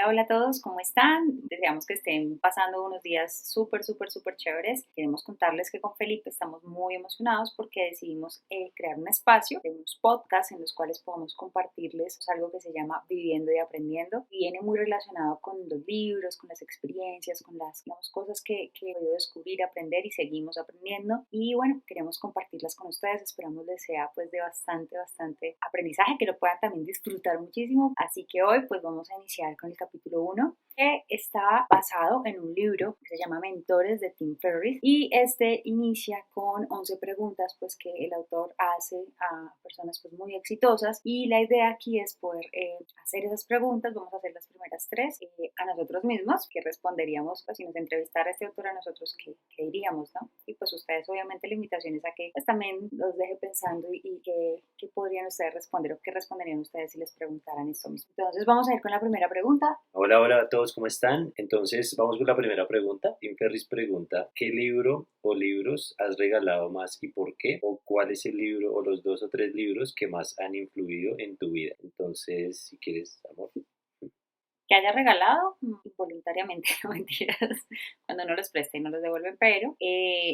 Hola, hola a todos, ¿cómo están? Deseamos que estén pasando unos días súper, súper, súper chéveres. Queremos contarles que con Felipe estamos muy emocionados porque decidimos crear un espacio de unos podcasts en los cuales podamos compartirles algo que se llama Viviendo y Aprendiendo. Viene muy relacionado con los libros, con las experiencias, con las, digamos, cosas que he podido descubrir, aprender y seguimos aprendiendo. Y bueno, queremos compartirlas con ustedes. Esperamos les sea pues de bastante, bastante aprendizaje, que lo puedan también disfrutar muchísimo. Así que hoy pues vamos a iniciar con el capítulo 1, que está basado en un libro que se llama Mentores de Tim Ferriss, y este inicia con 11 preguntas pues que el autor hace a personas pues muy exitosas, y la idea aquí es poder hacer esas preguntas. Vamos a hacer las primeras tres a nosotros mismos, que responderíamos pues, si nos entrevistara este autor a nosotros, ¿qué diríamos, no? Y pues ustedes, obviamente la invitación es a que pues también los deje pensando y qué podrían ustedes responder o qué responderían ustedes si les preguntaran esto mismo. Entonces vamos a ir con la primera pregunta. Hola, hola a todos, ¿cómo están? Entonces, vamos con la primera pregunta. Tim Ferriss pregunta, ¿qué libro o libros has regalado más y por qué? ¿O cuál es el libro o los 2 o 3 libros que más han influido en tu vida? Entonces, si quieres, amor. Que haya regalado involuntariamente, no mentiras, cuando no los presta y no los devuelven, pero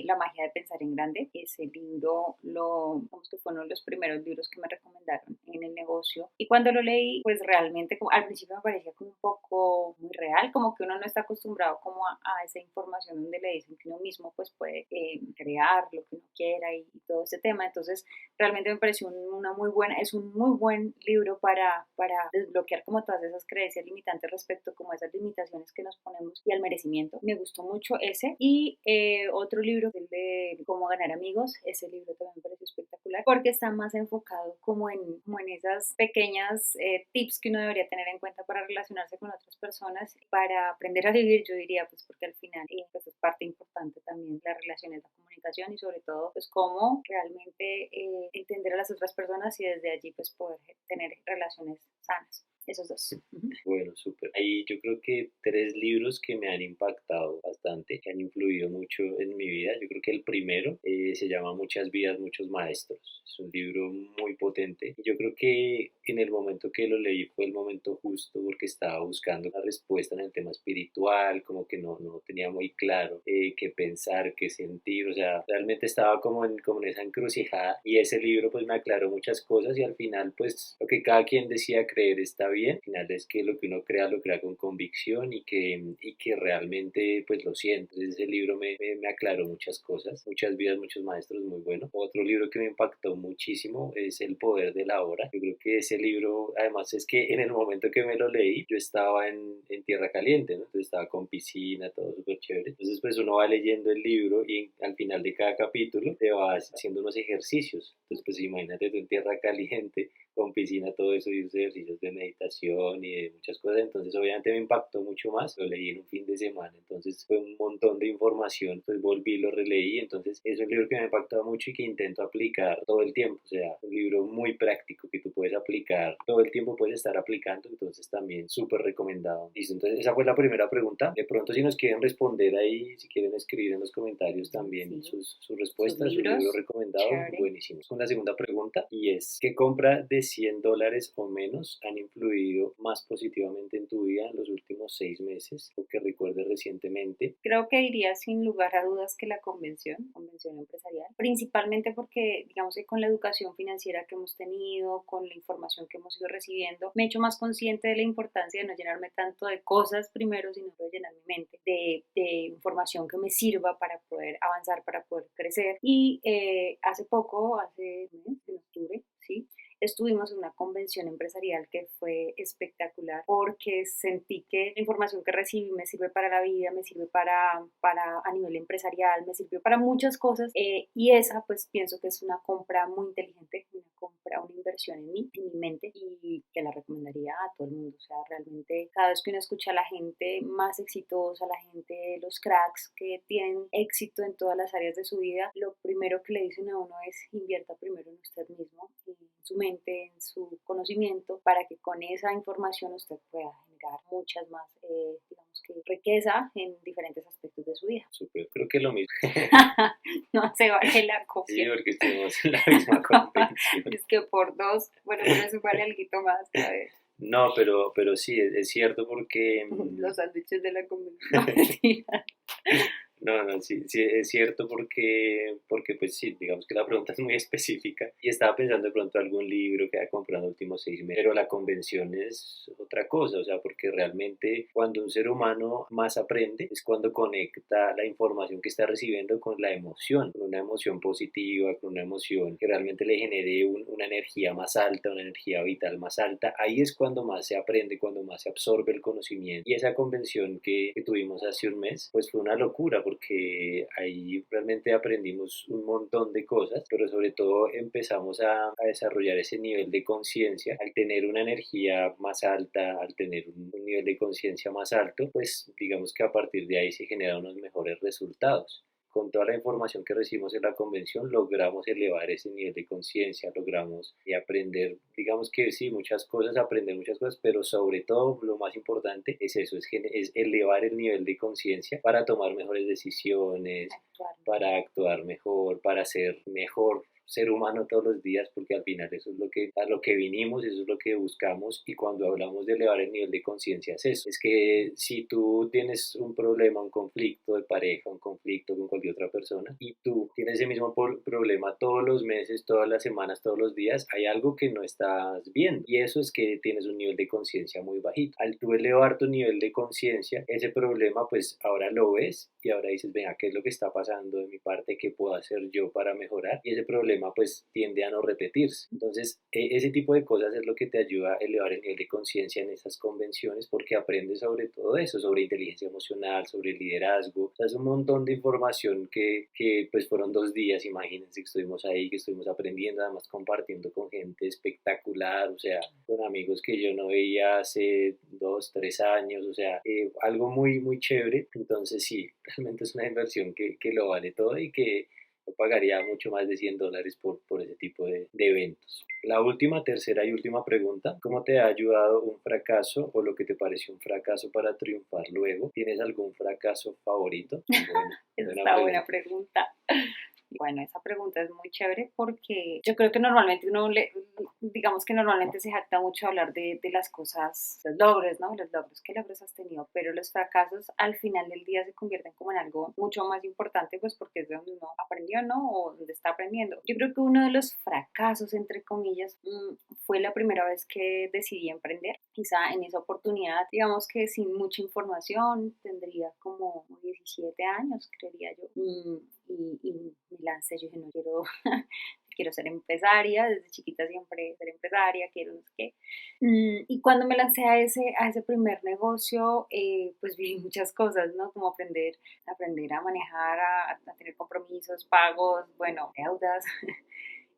La magia de pensar en grande, ese libro como que fue uno de los primeros libros que me recomendaron en el negocio, y cuando lo leí pues realmente como, al principio me parecía como un poco muy real, como que uno no está acostumbrado como a esa información donde le dicen que uno mismo pues puede crear lo que uno quiera y todo ese tema. Entonces realmente me pareció es un muy buen libro para desbloquear como todas esas creencias limitantes respecto como a esas limitaciones que nos ponemos y al merecimiento. Me gustó mucho ese. Y otro libro, el de Cómo ganar amigos, ese libro también me pareció espectacular porque está más enfocado como en esas pequeñas tips que uno debería tener en cuenta para relacionarse con otras personas, para aprender a vivir, yo diría, pues porque al final pues es parte importante también las relaciones, la comunicación, y sobre todo pues cómo realmente entender a las otras personas y desde allí pues poder tener relaciones sanas. Esos dos. Bueno, súper. Ahí yo creo que 3 libros que me han impactado bastante, que han influido mucho en mi vida. Yo creo que el primero se llama Muchas vidas, muchos maestros. Es un libro muy potente. Y yo creo que en el momento que lo leí fue el momento justo porque estaba buscando una respuesta en el tema espiritual, como que no tenía muy claro qué pensar, qué sentir. O sea, realmente estaba como en esa encrucijada y ese libro pues me aclaró muchas cosas y al final pues lo que cada quien decía creer está bien. Al final es que lo que uno crea lo crea con convicción y que realmente pues lo siento. Entonces ese libro me aclaró muchas cosas, muchas vidas, muchos maestros, muy bueno. Otro libro que me impactó muchísimo es El poder de la hora. Yo creo que ese libro, además es que en el momento que me lo leí, yo estaba en tierra caliente, ¿no? Entonces estaba con piscina, todo súper chévere. Entonces pues uno va leyendo el libro y al final de cada capítulo te vas haciendo unos ejercicios. Entonces pues imagínate tú en tierra caliente, con piscina, todo eso, y esos ejercicios de meditación y de muchas cosas. Entonces obviamente me impactó mucho más. Lo leí en un fin de semana, entonces fue un montón de información. Pues volví, lo releí. Entonces es un libro que me ha impactado mucho y que intento aplicar todo el tiempo. O sea, un libro muy práctico que tú puedes aplicar todo el tiempo, puedes estar aplicando. Entonces también súper recomendado. Listo, entonces esa fue la primera pregunta. De pronto si nos quieren responder ahí, si quieren escribir en los comentarios también Sí, sus sus respuestas, su libro libros, recomendado, chévere. buenísimo. Con la segunda pregunta, y es, ¿qué compra de $100 o menos han influido más positivamente en tu vida en los últimos 6 meses o que recuerdes recientemente? Creo que diría sin lugar a dudas que la convención empresarial, principalmente porque digamos que con la educación financiera que hemos tenido, con la información que hemos ido recibiendo, me he hecho más consciente de la importancia de no llenarme tanto de cosas primero, sino de llenar mi mente de información que me sirva para poder avanzar, para poder crecer. Y hace poco, hace un mes, en octubre, ¿sí? Estuvimos en una convención empresarial que fue espectacular porque sentí que la información que recibí me sirve para la vida, me sirve para a nivel empresarial, me sirvió para muchas cosas, y esa pues pienso que es una compra muy inteligente, una compra, una inversión en mí, en mi mente, y que la recomendaría a todo el mundo. O sea, realmente cada vez que uno escucha a la gente más exitosa, la gente, los cracks que tienen éxito en todas las áreas de su vida, lo primero que le dicen a uno es invierta primero en usted mismo, en su mente, en su conocimiento, para que con esa información usted pueda generar muchas más, digamos que riqueza en diferentes aspectos de su vida. Súper, creo que lo mismo. No se vale la Sí, copia. porque estamos en la misma convención. Es que por dos, bueno, pero eso vale algo más, a ver. No, pero sí, es cierto porque Los sándwiches de la convención. No, mentira. no, no, sí, sí, es cierto porque pues sí, digamos que la pregunta es muy específica y estaba pensando de pronto algún libro que haya comprado en los últimos 6 meses, pero la convención es otra cosa, o sea, porque realmente cuando un ser humano más aprende es cuando conecta la información que está recibiendo con la emoción, con una emoción positiva, con una emoción que realmente le genere una energía más alta, una energía vital más alta. Ahí es cuando más se aprende, cuando más se absorbe el conocimiento. Y esa convención que tuvimos hace un mes, pues fue una locura porque ahí realmente aprendimos un montón de cosas, pero sobre todo empezamos a desarrollar ese nivel de conciencia. Al tener una energía más alta, al tener un nivel de conciencia más alto, pues digamos que a partir de ahí se generan unos mejores resultados. Con toda la información que recibimos en la convención, logramos elevar ese nivel de conciencia, logramos aprender, digamos que sí, muchas cosas, aprender muchas cosas, pero sobre todo lo más importante es eso, es elevar el nivel de conciencia para tomar mejores decisiones, Actuar. para actuar mejor, para ser mejor ser humano todos los días, porque al final eso es a lo que vinimos, eso es lo que buscamos, y cuando hablamos de elevar el nivel de conciencia es eso, es que si tú tienes un problema, un conflicto de pareja, un conflicto con cualquier otra persona, y tú tienes ese mismo problema todos los meses, todas las semanas, todos los días, hay algo que no estás viendo, y eso es que tienes un nivel de conciencia muy bajito. Al tú elevar tu nivel de conciencia, ese problema pues ahora lo ves, y ahora dices, venga, ¿qué es lo que está pasando de mi parte? ¿Qué puedo hacer yo para mejorar? Y ese problema pues tiende a no repetirse. Entonces, ese tipo de cosas es lo que te ayuda a elevar el nivel de conciencia en esas convenciones porque aprendes sobre todo eso, sobre inteligencia emocional, sobre liderazgo. O sea, es un montón de información que pues fueron 2 días, imagínense que estuvimos ahí, que estuvimos aprendiendo, además compartiendo con gente espectacular, o sea, con amigos que yo no veía hace 2, 3 años, o sea, algo muy, muy chévere. Entonces sí, realmente es una inversión que lo vale todo y que yo pagaría mucho más de $100 por ese tipo de eventos. La última, tercera y última pregunta, ¿cómo te ha ayudado un fracaso o lo que te pareció un fracaso para triunfar luego? ¿Tienes algún fracaso favorito? Esa Buena está buena pregunta. pregunta. Bueno, esa pregunta es muy chévere porque yo creo que normalmente digamos que normalmente se jacta mucho hablar de las cosas, los logros, ¿no? Los logros que logros has tenido, pero los fracasos al final del día se convierten como en algo mucho más importante, pues porque es de donde uno aprendió, ¿no? O donde está aprendiendo. Yo creo que uno de los fracasos, entre comillas, fue la primera vez que decidí emprender. Quizá en esa oportunidad, digamos que sin mucha información, tendría como 17 años, creería yo. Y me lancé, yo dije, no quiero, quiero ser empresaria, desde chiquita siempre ser empresaria, quiero no sé qué. Y cuando me lancé a ese primer negocio, pues vi muchas cosas, ¿no? Como aprender a manejar, a tener compromisos, pagos, bueno, deudas.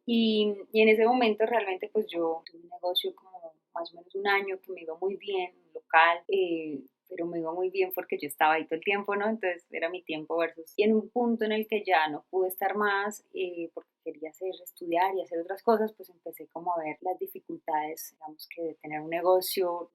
Y en ese momento realmente pues yo tuve un negocio como más o menos un año que me iba muy bien, un local, pero me iba muy bien porque yo estaba ahí todo el tiempo, ¿no? Entonces era mi tiempo versus. Y en un punto en el que ya no pude estar más, porque quería estudiar y hacer otras cosas, pues empecé como a ver las dificultades, digamos que de tener un negocio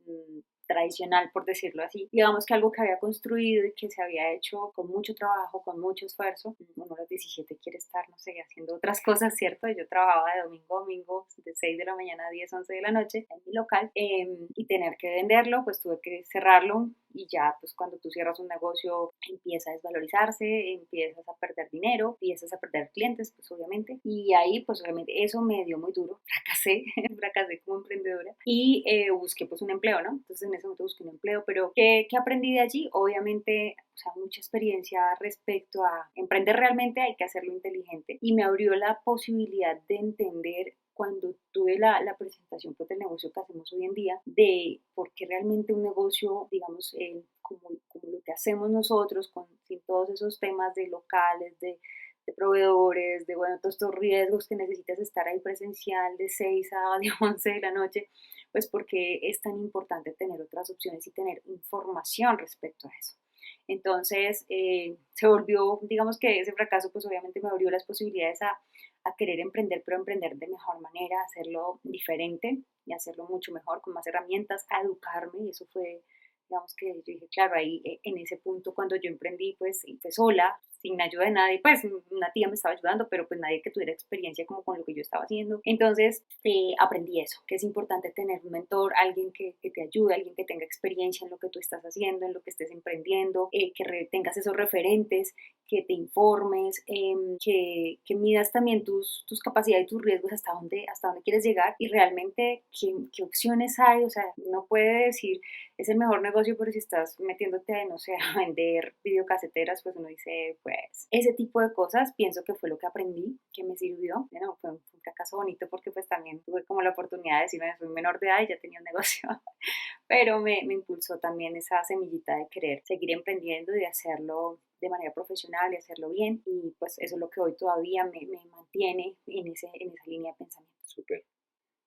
tradicional, por decirlo así. Digamos que algo que había construido y que se había hecho con mucho trabajo, con mucho esfuerzo. Uno a los 17 quiere estar, no sé, haciendo otras cosas, ¿cierto? Yo trabajaba de domingo a domingo, de 6 de la mañana a 10, 11 de la noche en mi local, y tener que venderlo, pues tuve que cerrarlo y ya, pues cuando tú cierras un negocio empieza a desvalorizarse, empiezas a perder dinero, empiezas a perder clientes, pues obviamente, y ahí pues obviamente eso me dio muy duro, fracasé, fracasé como emprendedora y busqué pues un empleo, ¿no? Entonces en ese momento busqué un empleo, pero ¿qué aprendí de allí? Obviamente, o sea, mucha experiencia respecto a emprender realmente hay que hacerlo inteligente y me abrió la posibilidad de entender cuando tuve la presentación pues, del negocio que hacemos hoy en día, de por qué realmente un negocio, digamos, como lo que hacemos nosotros, sin todos esos temas de locales, de proveedores, de bueno, todos estos riesgos que necesitas estar ahí presencial de 6 a de 11 de la noche, pues porque es tan importante tener otras opciones y tener información respecto a eso. Entonces, se volvió, digamos que ese fracaso, pues obviamente me abrió las posibilidades a querer emprender, pero emprender de mejor manera, hacerlo diferente y hacerlo mucho mejor, con más herramientas, a educarme, y eso fue, digamos que yo dije, claro, ahí en ese punto cuando yo emprendí, pues, y fue sola, sin ayuda de nadie, pues una tía me estaba ayudando, pero pues nadie que tuviera experiencia como con lo que yo estaba haciendo. Entonces aprendí eso, que es importante tener un mentor, alguien que te ayude, alguien que tenga experiencia en lo que tú estás haciendo, en lo que estés emprendiendo, tengas esos referentes, que te informes, que midas también tus capacidades y tus riesgos hasta dónde quieres llegar y realmente qué opciones hay. O sea, no puede decir es el mejor negocio, pero si estás metiéndote, no sé, a vender videocaseteras, pues uno dice, pues ese tipo de cosas pienso que fue lo que aprendí, que me sirvió. Bueno, fue un fracaso bonito porque pues también tuve como la oportunidad de decirme, soy menor de edad y ya tenía un negocio, pero me impulsó también esa semillita de querer seguir emprendiendo y de hacerlo de manera profesional, de hacerlo bien, y pues eso es lo que hoy todavía me mantiene en esa línea de pensamiento. Súper.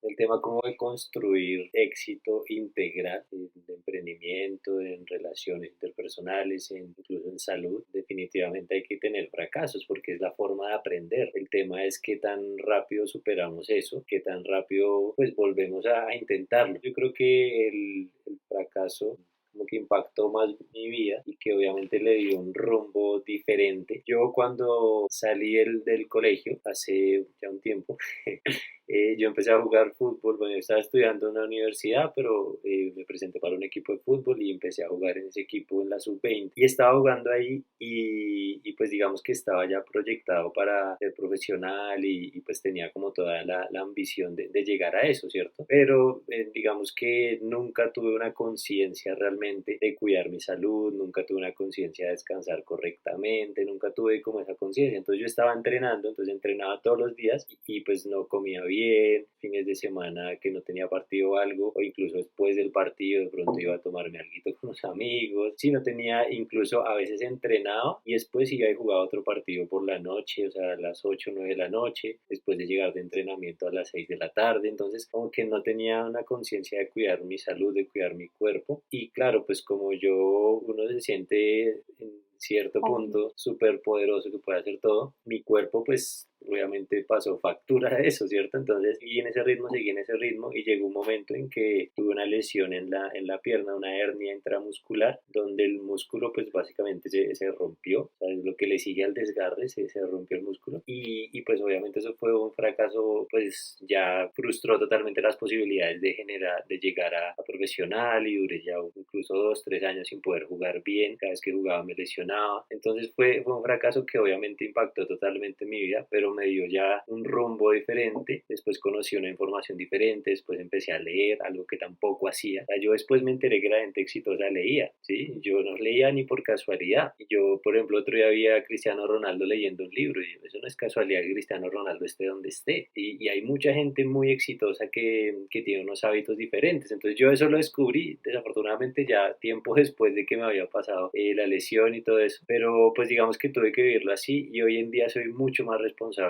El tema como de construir éxito integral en emprendimiento, en relaciones interpersonales, incluso en salud, definitivamente hay que tener fracasos porque es la forma de aprender. El tema es qué tan rápido superamos eso, qué tan rápido pues volvemos a intentarlo. Yo creo que el fracaso como que impactó más mi vida y que obviamente le dio un rumbo diferente. Yo cuando salí del colegio, hace ya un tiempo, yo empecé a jugar fútbol. Bueno, yo estaba estudiando en la universidad, pero me presenté para un equipo de fútbol y empecé a jugar en ese equipo en la sub-20. Y estaba jugando ahí y pues digamos que estaba ya proyectado para ser profesional y pues tenía como toda la ambición de llegar a eso, ¿cierto? Pero digamos que nunca tuve una conciencia realmente de cuidar mi salud, nunca tuve una conciencia de descansar correctamente, nunca tuve como esa conciencia. Entonces yo estaba entrenando, entonces entrenaba todos los días y pues no comía bien, fines de semana que no tenía partido o algo, o incluso después del partido de pronto iba a tomarme algo con los amigos, si no tenía, incluso a veces entrenado y después iba y jugaba otro partido por la noche, o sea, a las 8 o 9 de la noche, después de llegar de entrenamiento a las 6 de la tarde, entonces como que no tenía una conciencia de cuidar mi salud, de cuidar mi cuerpo, y claro, pues como yo, uno se siente en cierto punto súper poderoso que puede hacer todo, mi cuerpo pues obviamente pasó factura de eso, ¿cierto? Entonces seguí en ese ritmo y llegó un momento en que tuve una lesión en la pierna, una hernia intramuscular, donde el músculo pues básicamente se rompió, ¿sabes? Lo que le sigue al desgarre, se rompió el músculo y pues obviamente eso fue un fracaso, pues ya frustró totalmente las posibilidades de llegar a profesional y duré ya incluso 2, 3 años sin poder jugar bien, cada vez que jugaba me lesionaba, entonces fue un fracaso que obviamente impactó totalmente mi vida, pero me dio ya un rumbo diferente, después conocí una información diferente, después empecé a leer, algo que tampoco hacía, o sea, yo después me enteré que la gente exitosa leía, ¿sí? Yo no leía ni por casualidad, yo por ejemplo otro día vi a Cristiano Ronaldo leyendo un libro y eso no es casualidad que Cristiano Ronaldo esté donde esté, y hay mucha gente muy exitosa que tiene unos hábitos diferentes, entonces yo eso lo descubrí desafortunadamente ya tiempo después de que me había pasado la lesión y todo eso, pero pues digamos que tuve que vivirlo así y hoy en día soy mucho más responsable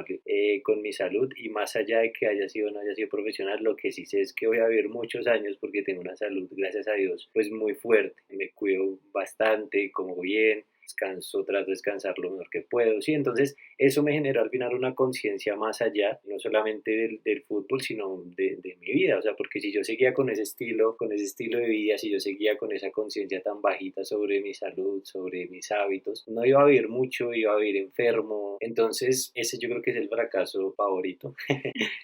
con mi salud y más allá de que haya sido o no haya sido profesional, lo que sí sé es que voy a vivir muchos años porque tengo una salud, gracias a Dios, pues muy fuerte, me cuido bastante, como bien, descanso, trato de descansar lo mejor que puedo, ¿sí? Entonces eso me generó al final una conciencia más allá, no solamente del fútbol, sino de mi vida, o sea, porque si yo seguía con ese estilo de vida, si yo seguía con esa conciencia tan bajita sobre mi salud, sobre mis hábitos, no iba a vivir mucho, iba a vivir enfermo, entonces ese yo creo que es el fracaso favorito,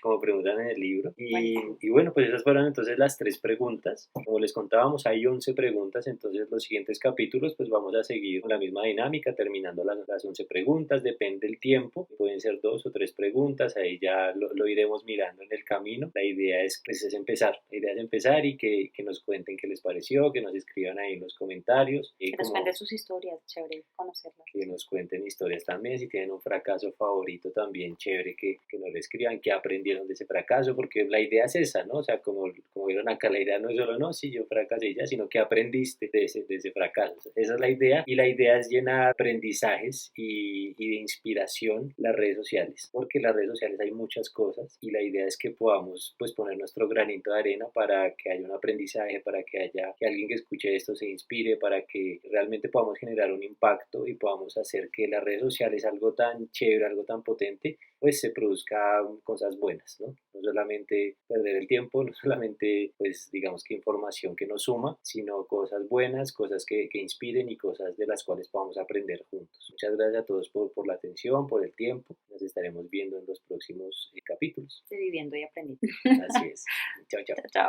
como preguntan en el libro, y bueno, pues esas fueron entonces las 3 preguntas, como les contábamos, hay 11 preguntas, entonces los siguientes capítulos pues vamos a seguir con la misma dinámica, terminando las 11 preguntas, depende del tiempo, pueden ser 2 o 3 preguntas, ahí ya lo iremos mirando en el camino. La idea es, pues, es empezar, la idea es empezar y que nos cuenten qué les pareció, que nos escriban ahí en los comentarios. Que nos cuenten sus historias, chévere conocerlas. Que nos cuenten historias también, si tienen un fracaso favorito también, chévere que nos lo escriban, que aprendieron de ese fracaso, porque la idea es esa, ¿no? O sea, como vieron acá, la idea no es solo, no, si yo fracasé ya, sino que aprendiste de ese fracaso. Esa es la idea y la idea es llenar aprendizajes y de inspiración las redes sociales, porque en las redes sociales hay muchas cosas y la idea es que podamos pues poner nuestro granito de arena para que haya un aprendizaje, para que haya que alguien que escuche esto se inspire, para que realmente podamos generar un impacto y podamos hacer que las redes sociales algo tan chévere, algo tan potente pues se produzca cosas buenas, ¿no? No solamente perder el tiempo, no solamente pues digamos que información que nos suma, sino cosas buenas, cosas que inspiren y cosas de las cuales podamos aprender juntos. Muchas gracias a todos por la atención, por el tiempo. Nos estaremos viendo en los próximos capítulos. De viviendo y aprendiendo. Así es. Chao, chao. Chao.